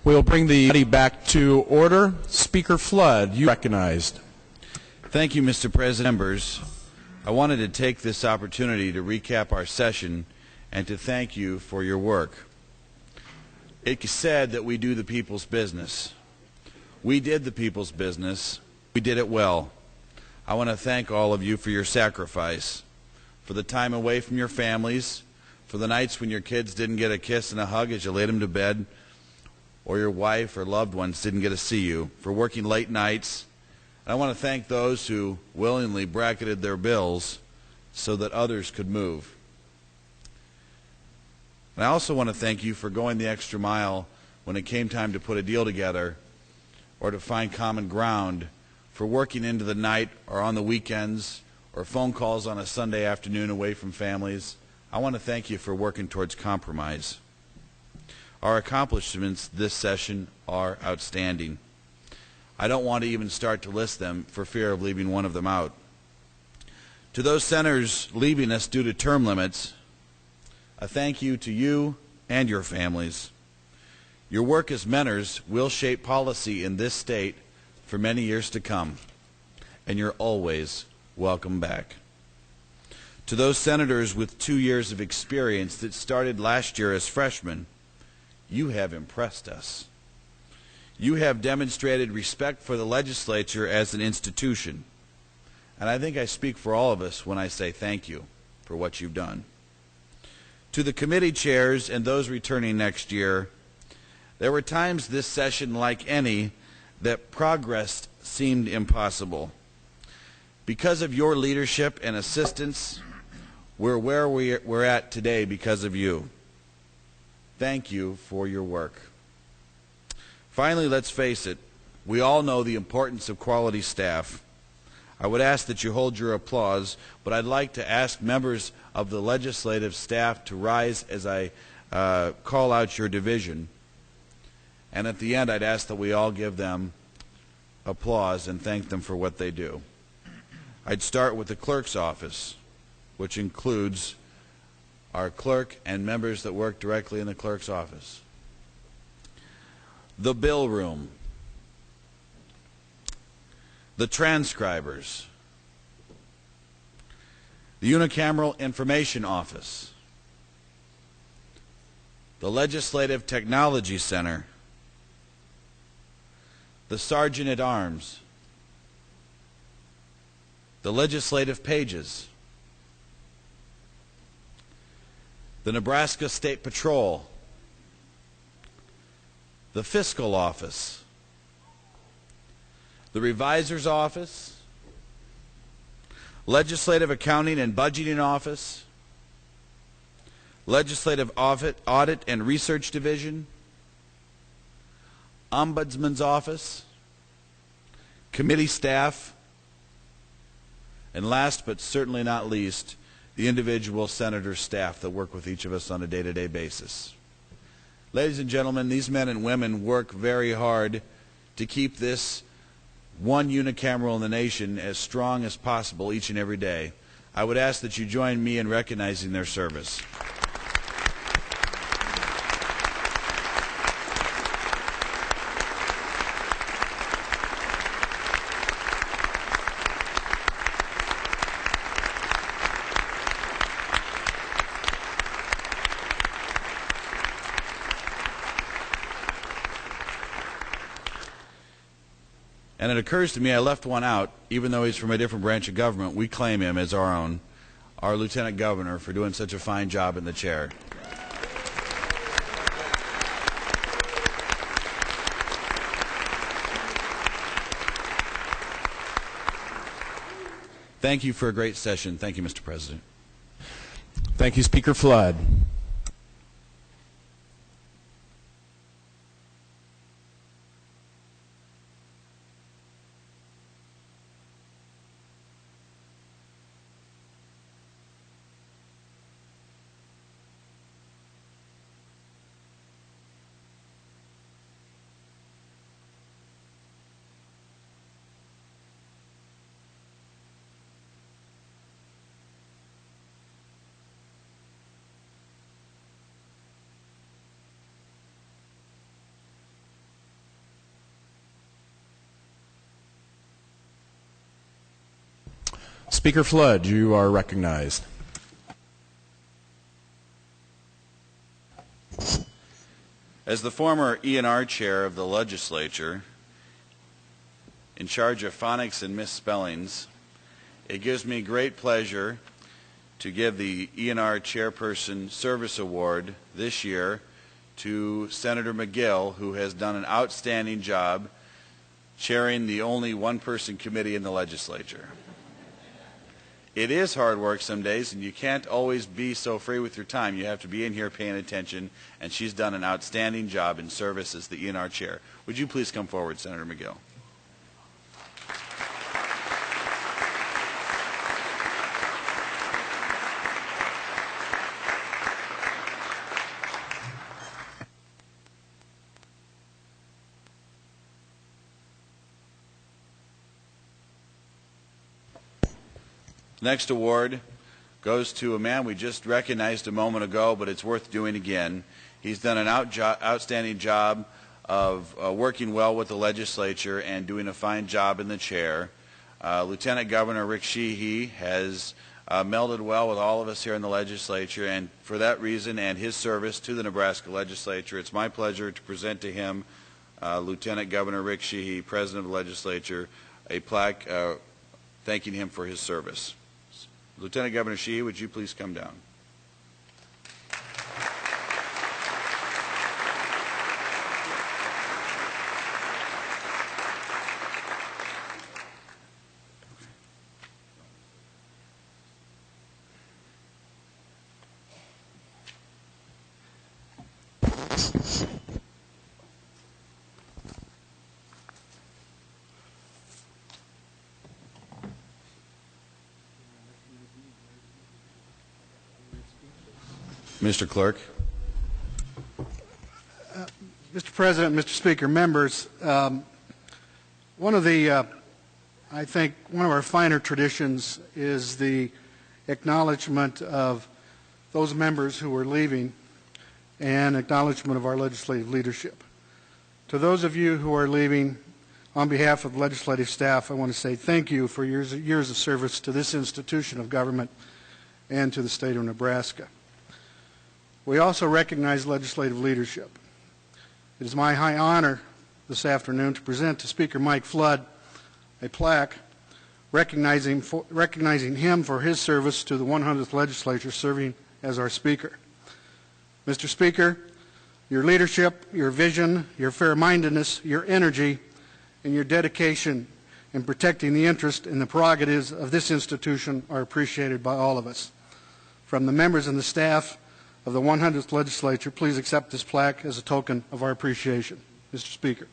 We'll bring the body back to order. Speaker Flood, you recognized. Thank you, Mr. President. Members, I wanted to take this opportunity to recap our session and to thank you for your work. It's said that we do the people's business. We did the people's business. We did it well. I want to thank all of you for your sacrifice, for the time away from your families, for the nights when your kids didn't get a kiss and a hug as you laid them to bed, or your wife or loved ones didn't get to see you, for working late nights. And I want to thank those who willingly bracketed their bills so that others could move. And I also want to thank you for going the extra mile when it came time to put a deal together or to find common ground, for working into the night or on the weekends or phone calls on a Sunday afternoon away from families. I want to thank you for working towards compromise. Our accomplishments this session are outstanding. I don't want to even start to list them for fear of leaving one of them out. To those senators leaving us due to term limits, a thank you to you and your families. Your work as mentors will shape policy in this state for many years to come, and you're always welcome back. To those senators with 2 years of experience that started last year as freshmen, you have impressed us. You have demonstrated respect for the legislature as an institution, and I think I speak for all of us when I say thank you for what you've done. To the committee chairs and those returning next year, there were times this session, like any, that progress seemed impossible. Because of your leadership and assistance, we're where we're at today because of you. Thank you for your work. Finally, let's face it, we all know the importance of quality staff. I would ask that you hold your applause, but I'd like to ask members of the legislative staff to rise as I call out your division. And at the end, I'd ask that we all give them applause and thank them for what they do. I'd start with the clerk's office, which includes our clerk and members that work directly in the clerk's office. The bill room. The transcribers. The Unicameral Information Office. The Legislative Technology Center. The Sergeant at Arms. The Legislative Pages. The Nebraska State Patrol. The Fiscal Office. The Revisor's Office. Legislative Accounting and Budgeting Office. Legislative Audit and Research Division. Ombudsman's Office. Committee staff. And last but certainly not least, the individual senator staff that work with each of us on a day-to-day basis. Ladies and gentlemen, these men and women work very hard to keep this one unicameral in the nation as strong as possible each and every day. I would ask that you join me in recognizing their service. And it occurs to me I left one out, even though he's from a different branch of government. We claim him as our own, our Lieutenant Governor, for doing such a fine job in the chair. Thank you for a great session. Thank you, Mr. President. Thank you, Speaker Flood. Speaker Flood, you are recognized. As the former E&R chair of the legislature, in charge of phonics and misspellings, it gives me great pleasure to give the E&R Chairperson Service Award this year to Senator McGill, who has done an outstanding job chairing the only one-person committee in the legislature. It is hard work some days, and you can't always be so free with your time. You have to be in here paying attention, and she's done an outstanding job in service as the E&R chair. Would you please come forward, Senator McGill? Next award goes to a man we just recognized a moment ago, but it's worth doing again. He's done an outstanding job of working well with the legislature and doing a fine job in the chair. Lieutenant Governor Rick Sheehy has melded well with all of us here in the legislature, and for that reason and his service to the Nebraska legislature, it's my pleasure to present to him, Lieutenant Governor Rick Sheehy, President of the legislature, a plaque thanking him for his service. Lieutenant Governor Sheehy, would you please come down? Mr. Clerk. Mr. President, Mr. Speaker, members, one of our finer traditions is the acknowledgement of those members who are leaving and acknowledgement of our legislative leadership. To those of you who are leaving, on behalf of the legislative staff, I want to say thank you for years of service to this institution of government and to the state of Nebraska. We also recognize legislative leadership. It is my high honor this afternoon to present to Speaker Mike Flood a plaque recognizing him for his service to the 100th legislature, serving as our Speaker. Mr. Speaker, your leadership, your vision, your fair-mindedness, your energy, and your dedication in protecting the interest and the prerogatives of this institution are appreciated by all of us. From the members and the staff of the 100th legislature, please accept this plaque as a token of our appreciation. Mr. Speaker.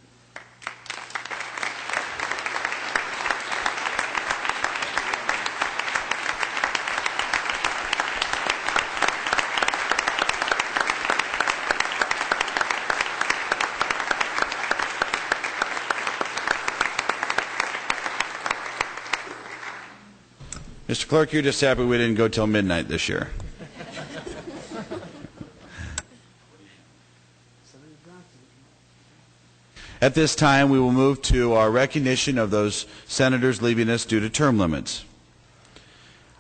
Mr. Clerk, you're just happy we didn't go till midnight this year. At this time, we will move to our recognition of those senators leaving us due to term limits.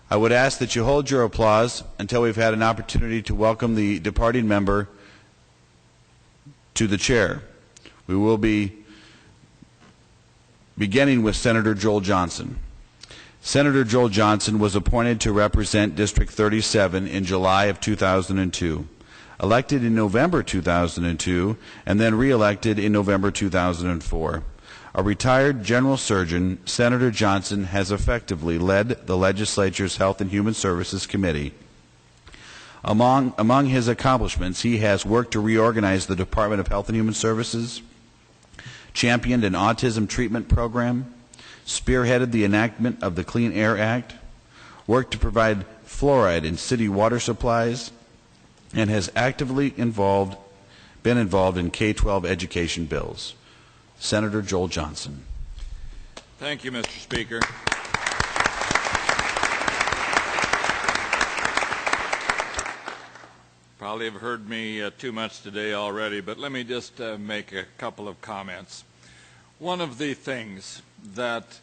I would ask that you hold your applause until we've had an opportunity to welcome the departing member to the chair. We will be beginning with Senator Joel Johnson. Senator Joel Johnson was appointed to represent District 37 in July of 2002. Elected in November 2002, and then re-elected in November 2004. A retired general surgeon, Senator Johnson has effectively led the legislature's Health and Human Services Committee. Among his accomplishments, he has worked to reorganize the Department of Health and Human Services, championed an autism treatment program, spearheaded the enactment of the Clean Air Act, worked to provide fluoride in city water supplies, and has actively been involved in K-12 education bills. Senator Joel Johnson. Thank you, Mr. Speaker. Probably have heard me too much today already, but let me just make a couple of comments. One of the things that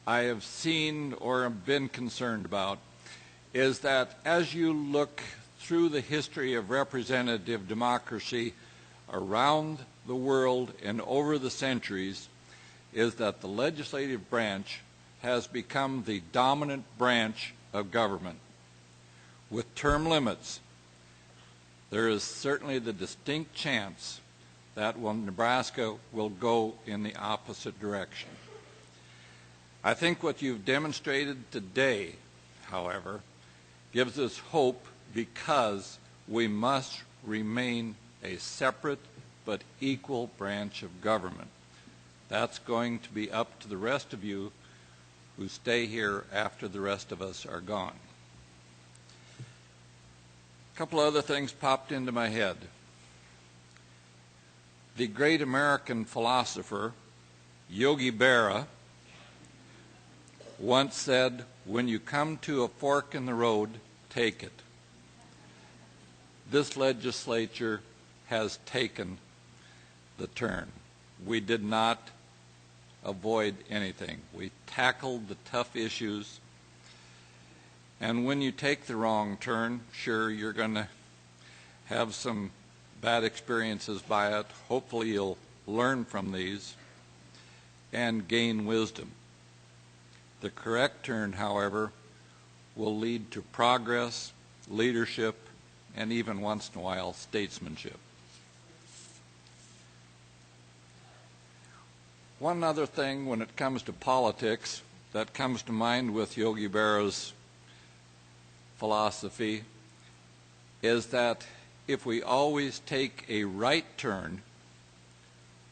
I have seen or have been concerned about is that as you look through the history of representative democracy around the world and over the centuries, is that the legislative branch has become the dominant branch of government. With term limits, there is certainly the distinct chance that Nebraska will go in the opposite direction. I think what you've demonstrated today, however, gives us hope because we must remain a separate but equal branch of government. That's going to be up to the rest of you who stay here after the rest of us are gone. A couple other things popped into my head. The great American philosopher, Yogi Berra, once said, "When you come to a fork in the road, take it." This legislature has taken the turn. We did not avoid anything. We tackled the tough issues. And when you take the wrong turn, sure, you're going to have some bad experiences by it. Hopefully you'll learn from these and gain wisdom. The correct turn, however, will lead to progress, leadership, and even once in a while, statesmanship. One other thing when it comes to politics that comes to mind with Yogi Berra's philosophy is that if we always take a right turn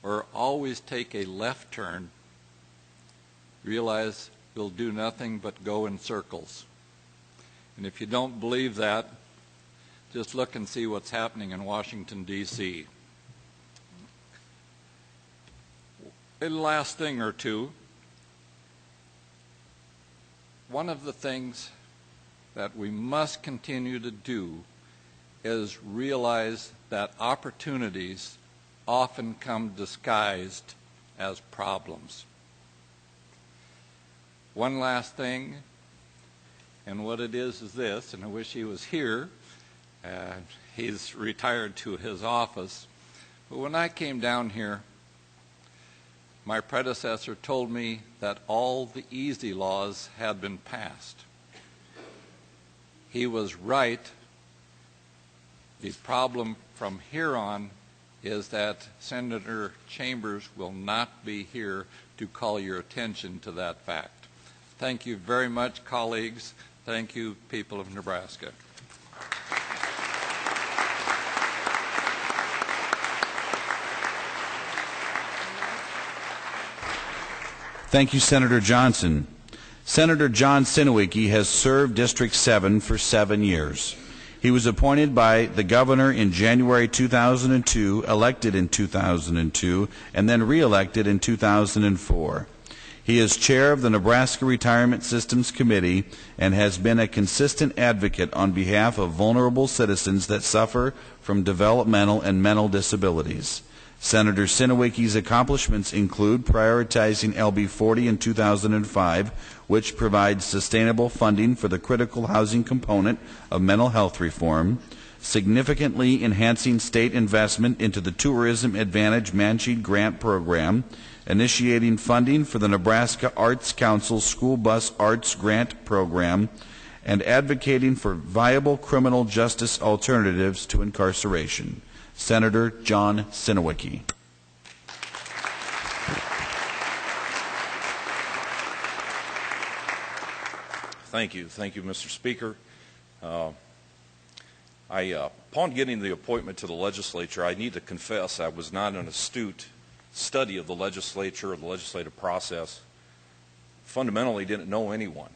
or always take a left turn, realize we'll do nothing but go in circles. And if you don't believe that, just look and see what's happening in Washington, D.C. A last thing or two. One of the things that we must continue to do is realize that opportunities often come disguised as problems. One last thing, and what it is this, and I wish he was here. He's retired to his office. But when I came down here, my predecessor told me that all the easy laws had been passed. He was right. The problem from here on is that Senator Chambers will not be here to call your attention to that fact. Thank you very much, colleagues. Thank you, people of Nebraska. Thank you, Senator Johnson. Senator John Sinowicki has served District 7 for 7 years. He was appointed by the governor in January 2002, elected in 2002, and then re-elected in 2004. He is chair of the Nebraska Retirement Systems Committee and has been a consistent advocate on behalf of vulnerable citizens that suffer from developmental and mental disabilities. Senator Sinowicki's accomplishments include prioritizing LB 40 in 2005, which provides sustainable funding for the critical housing component of mental health reform, significantly enhancing state investment into the Tourism Advantage Manshede Grant Program, initiating funding for the Nebraska Arts Council School Bus Arts Grant Program, and advocating for viable criminal justice alternatives to incarceration. Senator John Sinowicki. Thank you, Mr. Speaker. Upon getting the appointment to the legislature, I need to confess I was not an astute study of the legislature or the legislative process. Fundamentally, didn't know anyone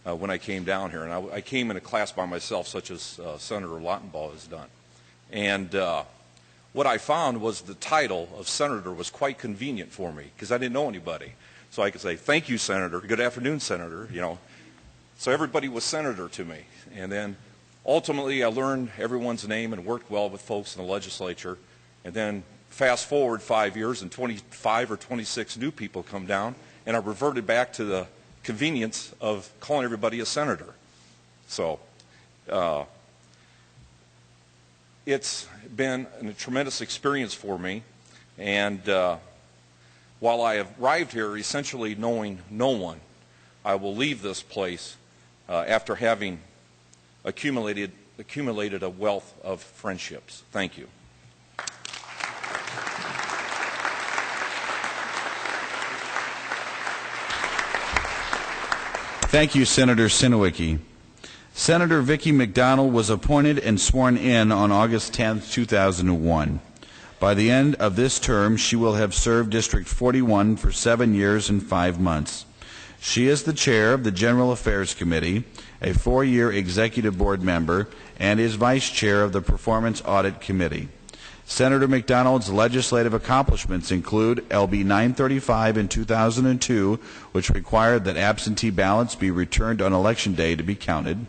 when I came down here, and I came in a class by myself, such as Senator Lautenbach has done. And what I found was the title of senator was quite convenient for me because I didn't know anybody. So I could say, "Thank you, Senator. Good afternoon, Senator." You know, so everybody was senator to me. And then ultimately, I learned everyone's name and worked well with folks in the legislature. And then fast forward 5 years, and 25 or 26 new people come down, and I reverted back to the convenience of calling everybody a senator. So it's been a tremendous experience for me, and while I have arrived here essentially knowing no one, I will leave this place after having accumulated a wealth of friendships. Thank you. Thank you, Senator Sinowicki. Senator Vicki McDonald was appointed and sworn in on August 10, 2001. By the end of this term, she will have served District 41 for 7 years and 5 months. She is the chair of the General Affairs Committee, a 4-year executive board member, and is vice chair of the Performance Audit Committee. Senator McDonald's legislative accomplishments include LB 935 in 2002, which required that absentee ballots be returned on Election Day to be counted,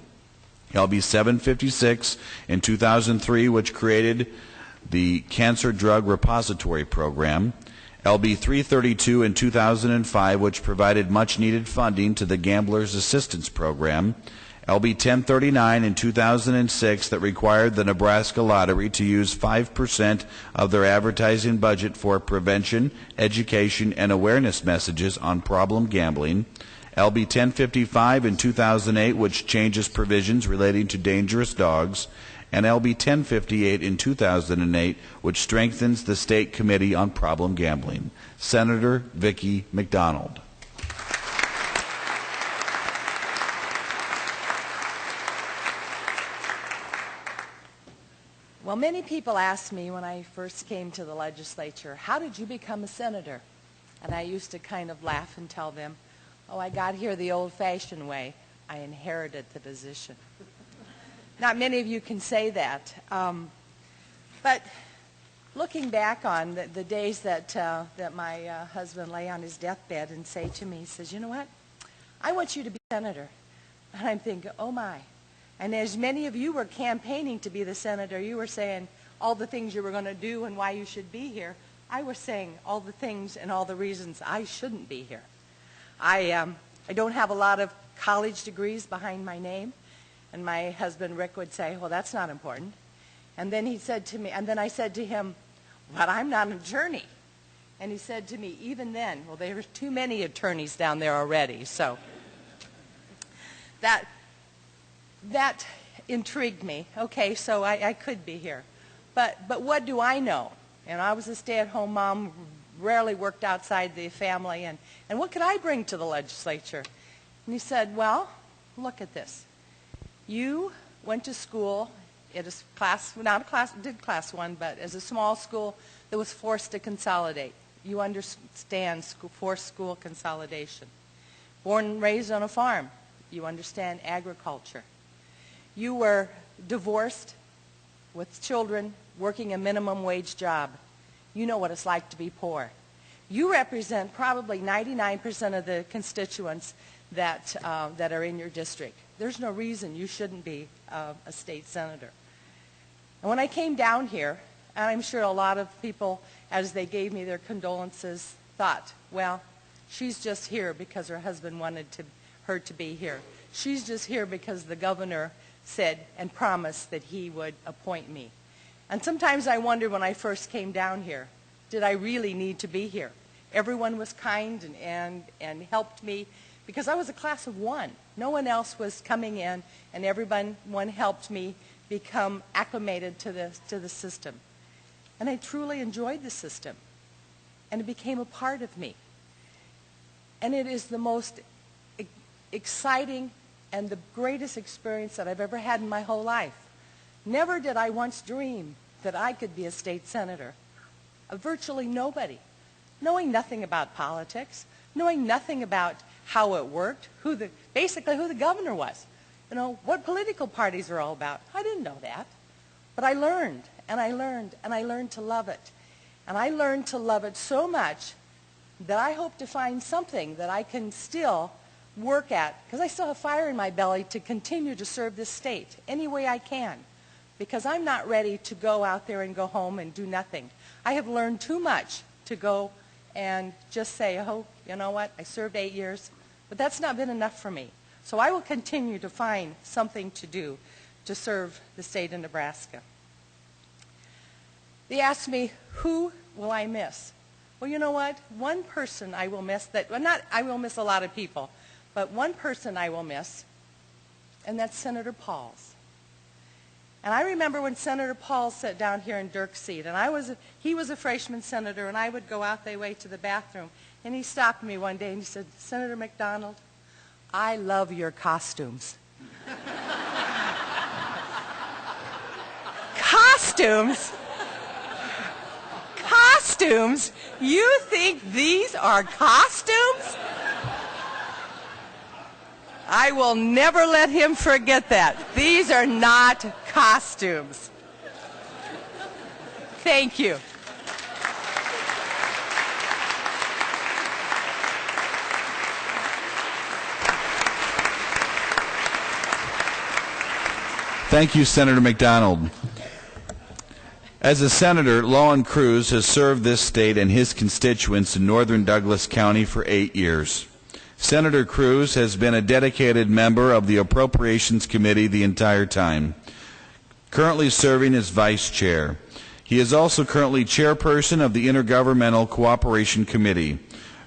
LB 756 in 2003, which created the Cancer Drug Repository Program, LB 332 in 2005, which provided much-needed funding to the Gamblers Assistance Program, LB 1039 in 2006 that required the Nebraska Lottery to use 5% of their advertising budget for prevention, education, and awareness messages on problem gambling, LB 1055 in 2008, which changes provisions relating to dangerous dogs, and LB 1058 in 2008, which strengthens the State Committee on Problem Gambling. Senator Vicki McDonald. Well, many people asked me when I first came to the legislature, how did you become a senator? And I used to kind of laugh and tell them, oh, I got here the old-fashioned way. I inherited the position. Not many of you can say that. But looking back on the days that my husband lay on his deathbed and say to me, he says, you know what? I want you to be senator. And I'm thinking, oh, my. And as many of you were campaigning to be the senator, you were saying all the things you were going to do and why you should be here. I was saying all the things and all the reasons I shouldn't be here. I don't have a lot of college degrees behind my name. And my husband, Rick, would say, well, that's not important. And then he said to me, and then I said to him, but I'm not an attorney. And he said to me, even then, well, there are too many attorneys down there already. So that intrigued me. Okay, so I could be here. But what do I know? And I was a stay-at-home mom, rarely worked outside the family. And what could I bring to the legislature? And he said, well, look at this. You went to school at a class, not a class, did class 1, but as a small school that was forced to consolidate. You understand forced school consolidation. Born and raised on a farm. You understand agriculture. You were divorced with children working a minimum wage job. You know what it's like to be poor. You represent probably 99% of the constituents that are in your district. There's no reason you shouldn't be a state senator. And when I came down here, and I'm sure a lot of people, as they gave me their condolences, thought, well, she's just here because her husband wanted her to be here. She's just here because the governor said and promised that he would appoint me. And sometimes I wondered when I first came down here, did I really need to be here? Everyone was kind and helped me because I was a class of 1. No one else was coming in, and everyone helped me become acclimated to the system. And I truly enjoyed the system, and it became a part of me. And it is the most exciting and the greatest experience that I've ever had in my whole life. Never did I once dream that I could be a state senator. Virtually nobody. Knowing nothing about politics, knowing nothing about how it worked, basically who the governor was, what political parties are all about. I didn't know that. But I learned, and I learned, and I learned to love it. And I learned to love it so much that I hope to find something that I can still work at, because I still have fire in my belly to continue to serve this state any way I can, because I'm not ready to go out there and go home and do nothing. I have learned too much to go and just say, oh, you know what, I served 8 years, But that's not been enough for me. So I will continue to find something to do to serve the state of Nebraska. They asked me, who will I miss? Well, you know what? One person I will miss I will miss a lot of people, but one person I will miss, and that's Senator Pauls. And I remember when Senator Pauls sat down here in Dirk's seat, and he was a freshman senator, and I would go out that way to the bathroom, and he stopped me one day and he said, Senator McDonald, I love your costumes. Costumes? Costumes? You think these are costumes? I will never let him forget that. These are not costumes. Thank you. Thank you, Senator McDonald. As a senator, Lowen Cruz has served this state and his constituents in northern Douglas County for 8 years. Senator Cruz has been a dedicated member of the Appropriations Committee the entire time, currently serving as vice chair. He is also currently chairperson of the Intergovernmental Cooperation Committee.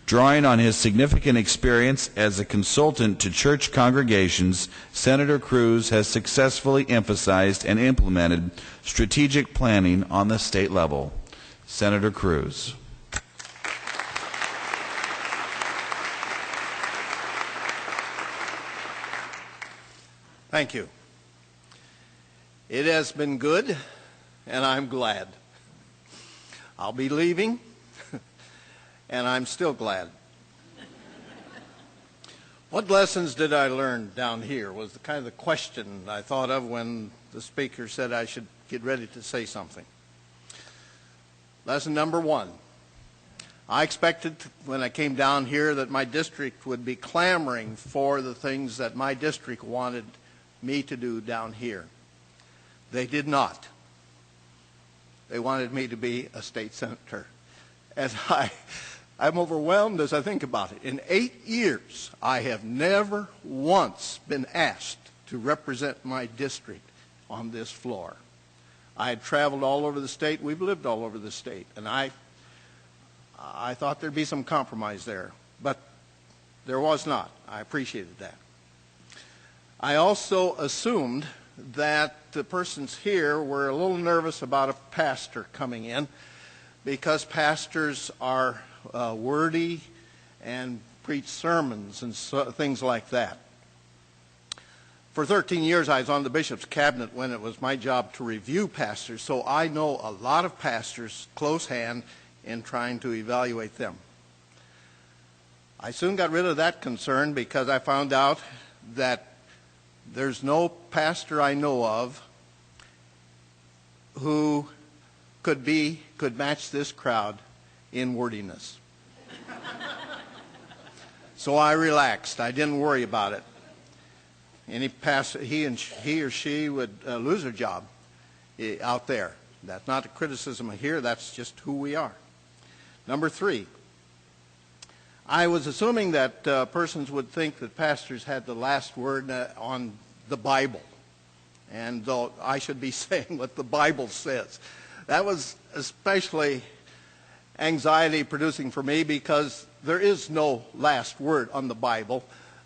Drawing on his significant experience as a consultant to church congregations, Senator Cruz has successfully emphasized and implemented strategic planning on the state level. Senator Cruz. Thank you. It has been good, and I'm glad. I'll be leaving, and I'm still glad. What lessons did I learn down here was the kind of the question I thought of when the speaker said I should get ready to say something. Lesson number one. I expected when I came down here that my district would be clamoring for the things that my district wanted me to do down here. They did not. They wanted me to be a state senator. And I'm overwhelmed as I think about it. In 8 years, I have never once been asked to represent my district on this floor. I had traveled all over the state. We've lived all over the state. And I thought there'd be some compromise there. But there was not. I appreciated that. I also assumed that the persons here were a little nervous about a pastor coming in because pastors are wordy and preach sermons and things like that. For 13 years, I was on the bishop's cabinet when it was my job to review pastors, so I know a lot of pastors close hand in trying to evaluate them. I soon got rid of that concern because I found out that there's no pastor I know of who could match this crowd in wordiness. So I relaxed. I didn't worry about it. Any pastor, he or she would lose their job out there. That's not a criticism here. That's just who we are. Number three, I was assuming that persons would think that pastors had the last word on the Bible, and though I should be saying what the Bible says. That was especially anxiety-producing for me because there is no last word on the Bible.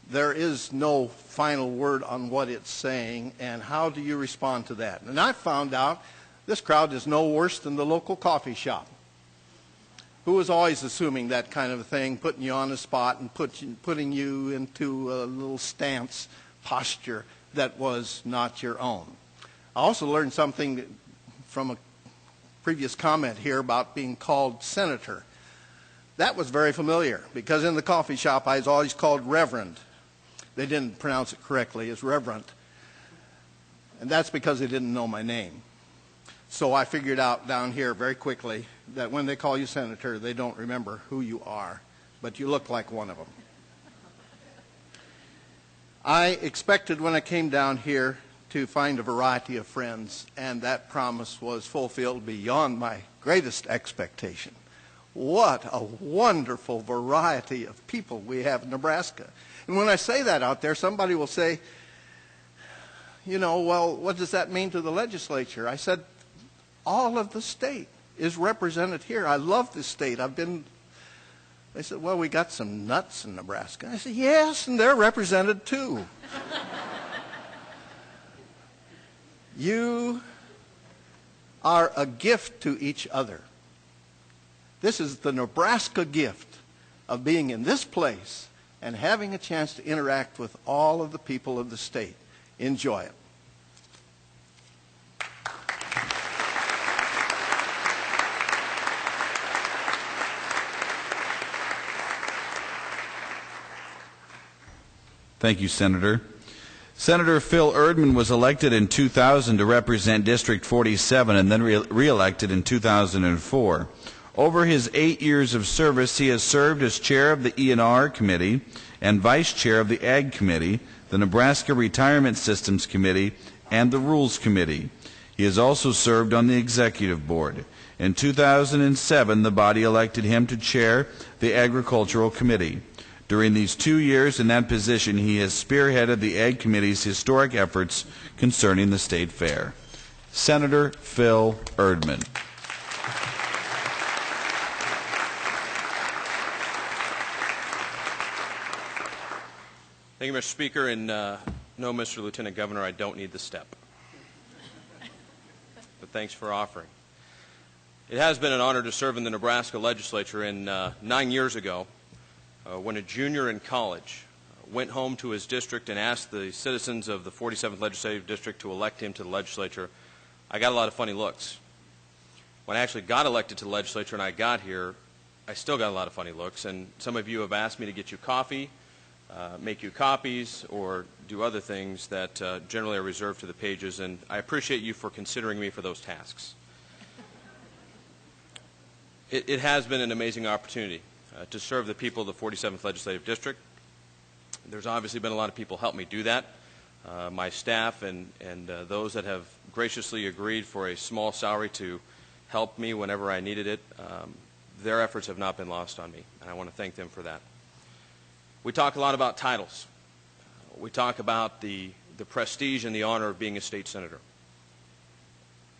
There is no final word on what it's saying, and how do you respond to that? And I found out this crowd is no worse than the local coffee shop, who was always assuming that kind of a thing, putting you on the spot and putting you into a little stance posture that was not your own. I also learned something from a previous comment here about being called senator. That was very familiar because in the coffee shop I was always called reverend. They didn't pronounce it correctly as reverend. And that's because they didn't know my name. So I figured out down here very quickly that when they call you senator, they don't remember who you are, but you look like one of them. I expected when I came down here to find a variety of friends, and that promise was fulfilled beyond my greatest expectation. What a wonderful variety of people we have in Nebraska. And when I say that out there, somebody will say, you know, well, what does that mean to the legislature? I said, all of the state is represented here. I love this state. They said, well, we got some nuts in Nebraska. I said, yes, and they're represented too. You are a gift to each other. This is the Nebraska gift of being in this place and having a chance to interact with all of the people of the state. Enjoy it. Thank you, Senator. Senator Phil Erdman was elected in 2000 to represent District 47 and then re-elected in 2004. Over his 8 years of service, he has served as chair of the E&R Committee and vice chair of the Ag Committee, the Nebraska Retirement Systems Committee, and the Rules Committee. He has also served on the Executive Board. In 2007, the body elected him to chair the Agricultural Committee. During these 2 years in that position, he has spearheaded the Ag Committee's historic efforts concerning the State Fair. Senator Phil Erdman. Thank you, Mr. Speaker, and no, Mr. Lieutenant Governor, I don't need the step. But thanks for offering. It has been an honor to serve in the Nebraska legislature, and 9 years ago, when a junior in college went home to his district and asked the citizens of the 47th Legislative District to elect him to the legislature, I got a lot of funny looks. When I actually got elected to the legislature and I got here, I still got a lot of funny looks, and some of you have asked me to get you coffee, make you copies, or do other things that generally are reserved to the pages, and I appreciate you for considering me for those tasks. It has been an amazing opportunity to serve the people of the 47th Legislative District. There's obviously been a lot of people help me do that. My staff and those that have graciously agreed for a small salary to help me whenever I needed it, their efforts have not been lost on me, and I want to thank them for that. We talk a lot about titles. We talk about the prestige and the honor of being a state senator.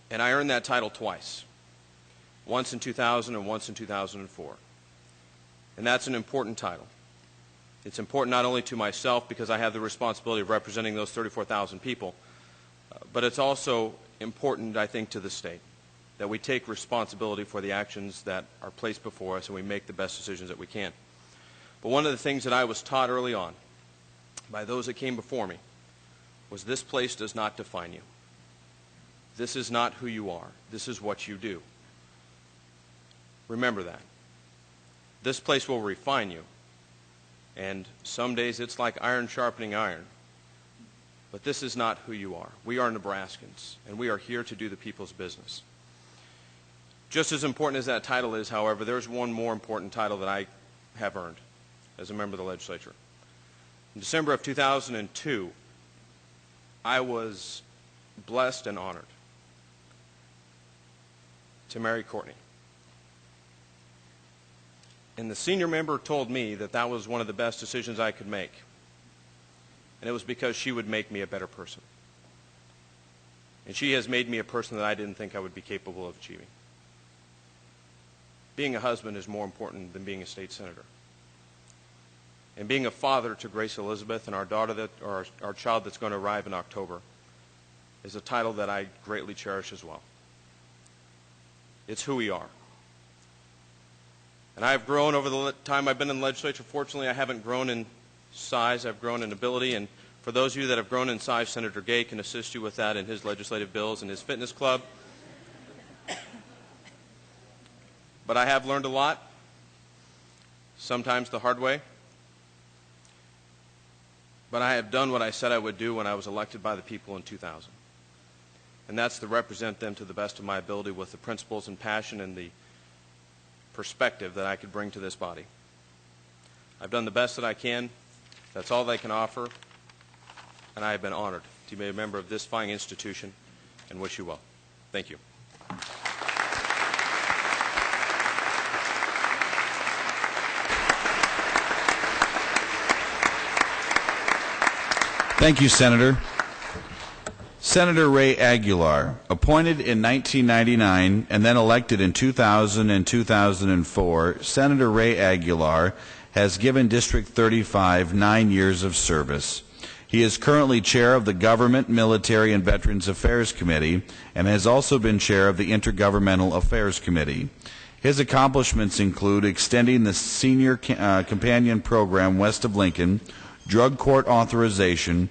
And I earned that title twice, once in 2000 and once in 2004. And that's an important title. It's important not only to myself because I have the responsibility of representing those 34,000 people, but it's also important, I think, to the state, that we take responsibility for the actions that are placed before us and we make the best decisions that we can. But one of the things that I was taught early on by those that came before me was this place does not define you. This is not who you are. This is what you do. Remember that. This place will refine you. And some days it's like iron sharpening iron. But this is not who you are. We are Nebraskans, and we are here to do the people's business. Just as important as that title is, however, there's one more important title that I have earned as a member of the legislature. In December of 2002, I was blessed and honored to marry Courtney. And the senior member told me that that was one of the best decisions I could make. And it was because she would make me a better person. And she has made me a person that I didn't think I would be capable of achieving. Being a husband is more important than being a state senator. And being a father to Grace Elizabeth and our daughter, or our child that's going to arrive in October, is a title that I greatly cherish as well. It's who we are. And I have grown over the time I've been in the legislature. Fortunately, I haven't grown in size. I've grown in ability. And for those of you that have grown in size, Senator Gay can assist you with that in his legislative bills and his fitness club. But I have learned a lot, sometimes the hard way. But I have done what I said I would do when I was elected by the people in 2000. And that's to represent them to the best of my ability with the principles and passion and the perspective that I could bring to this body. I've done the best that I can. That's all they can offer. And I have been honored to be a member of this fine institution and wish you well. Thank you. Thank you, Senator. Senator Ray Aguilar, appointed in 1999 and then elected in 2000 and 2004, Senator Ray Aguilar has given District 35 9 years of service. He is currently chair of the Government, Military, and Veterans Affairs Committee and has also been chair of the Intergovernmental Affairs Committee. His accomplishments include extending the Senior Companion Program west of Lincoln, drug court authorization,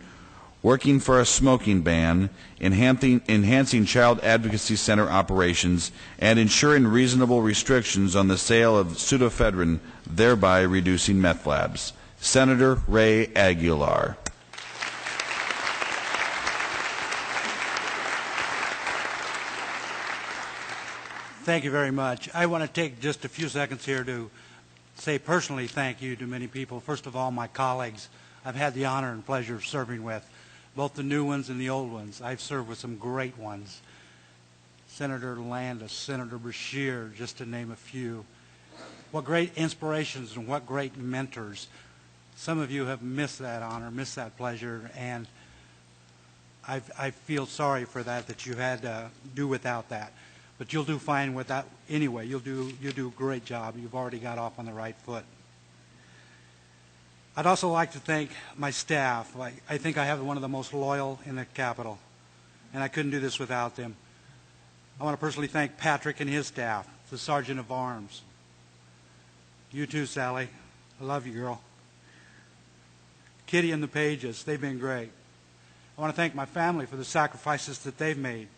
working for a smoking ban, enhancing child advocacy center operations, and ensuring reasonable restrictions on the sale of pseudoephedrine, thereby reducing meth labs. Senator Ray Aguilar. Thank you very much. I want to take just a few seconds here to say personally thank you to many people. First of all, my colleagues I've had the honor and pleasure of serving with, both the new ones and the old ones. I've served with some great ones. Senator Landis, Senator Beshear, just to name a few. What great inspirations and what great mentors. Some of you have missed that honor, missed that pleasure, and I feel sorry for that you had to do without that. But you'll do fine with that anyway. You'll do a great job. You've already got off on the right foot. I'd also like to thank my staff. I think I have one of the most loyal in the Capitol, and I couldn't do this without them. I want to personally thank Patrick and his staff, the Sergeant of Arms. You too, Sally. I love you, girl. Kitty and the Pages, they've been great. I want to thank my family for the sacrifices that they've made.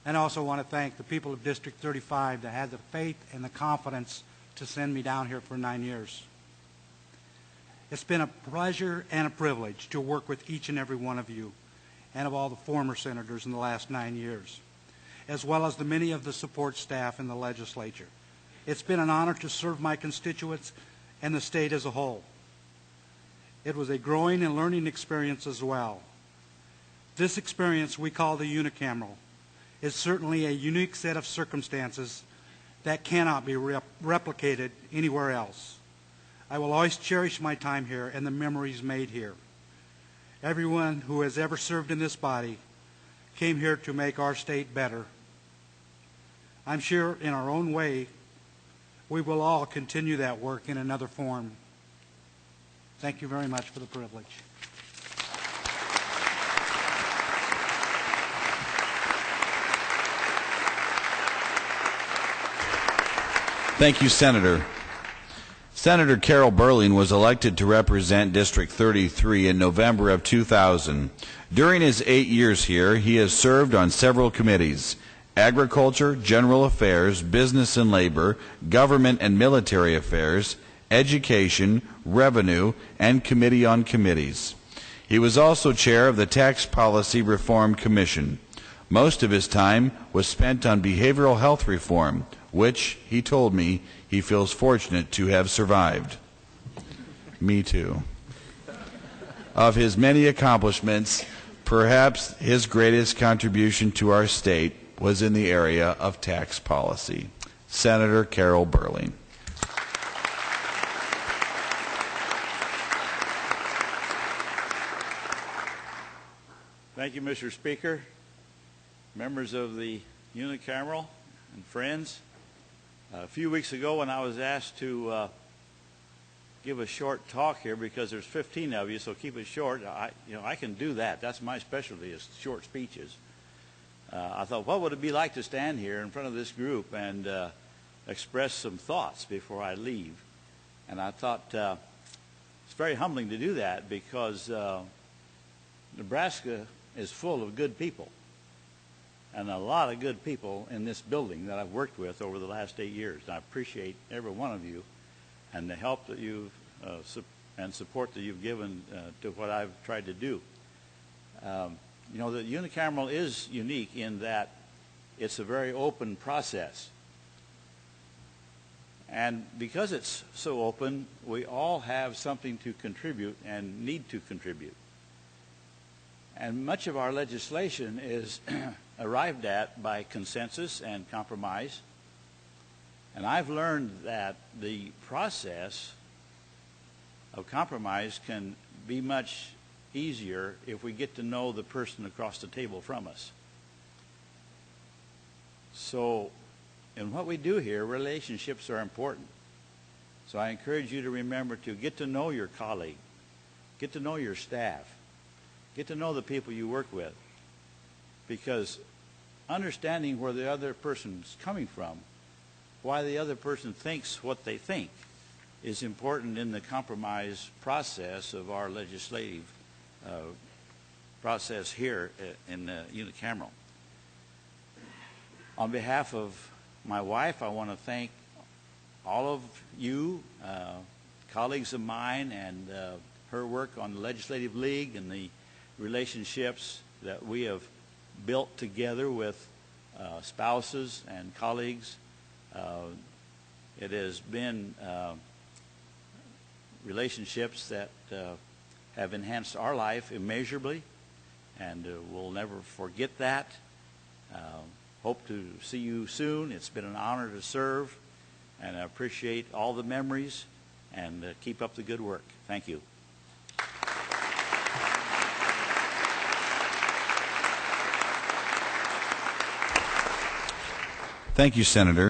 And I also want to thank the people of District 35 that had the faith and the confidence to send me down here for 9 years. It's been a pleasure and a privilege to work with each and every one of you and of all the former senators in the last 9 years, as well as the many of the support staff in the legislature. It's been an honor to serve my constituents and the state as a whole. It was a growing and learning experience as well. This experience we call the Unicameral is certainly a unique set of circumstances that cannot be replicated anywhere else. I will always cherish my time here and the memories made here. Everyone who has ever served in this body came here to make our state better. I'm sure in our own way, we will all continue that work in another form. Thank you very much for the privilege. Thank you, Senator. Senator Carol Burling was elected to represent District 33 in November of 2000. During his 8 years here, he has served on several committees: Agriculture, General Affairs, Business and Labor, Government and Military Affairs, Education, Revenue, and Committee on Committees. He was also chair of the Tax Policy Reform Commission. Most of his time was spent on behavioral health reform, which, he told me, he feels fortunate to have survived. Me too. Of his many accomplishments, perhaps his greatest contribution to our state was in the area of tax policy. Senator Carol Burling. Thank you, Mr. Speaker, members of the Unicameral, and friends. A few weeks ago when I was asked to give a short talk here, because there's 15 of you, so keep it short, I can do that. That's my specialty, is short speeches. I thought, what would it be like to stand here in front of this group and express some thoughts before I leave? And I thought it's very humbling to do that, because Nebraska is full of good people. And a lot of good people in this building that I've worked with over the last 8 years. And I appreciate every one of you and the help that you've and support that you've given to what I've tried to do. You know, the Unicameral is unique in that it's a very open process. And because it's so open, we all have something to contribute and need to contribute. And much of our legislation is arrived at by consensus and compromise. And I've learned that the process of compromise can be much easier if we get to know the person across the table from us. So, in what we do here, relationships are important. So I encourage you to remember to get to know your colleague, get to know your staff, get to know the people you work with, because understanding where the other person's coming from, why the other person thinks what they think, is important in the compromise process of our legislative process here in unicameral. On behalf of my wife, I want to thank all of you, colleagues of mine, and her work on the Legislative League and the relationships that we have built together with spouses and colleagues. It has been relationships that have enhanced our life immeasurably, and we'll never forget that. Hope to see you soon. It's been an honor to serve, and I appreciate all the memories, and keep up the good work. Thank you. Thank you, Senator.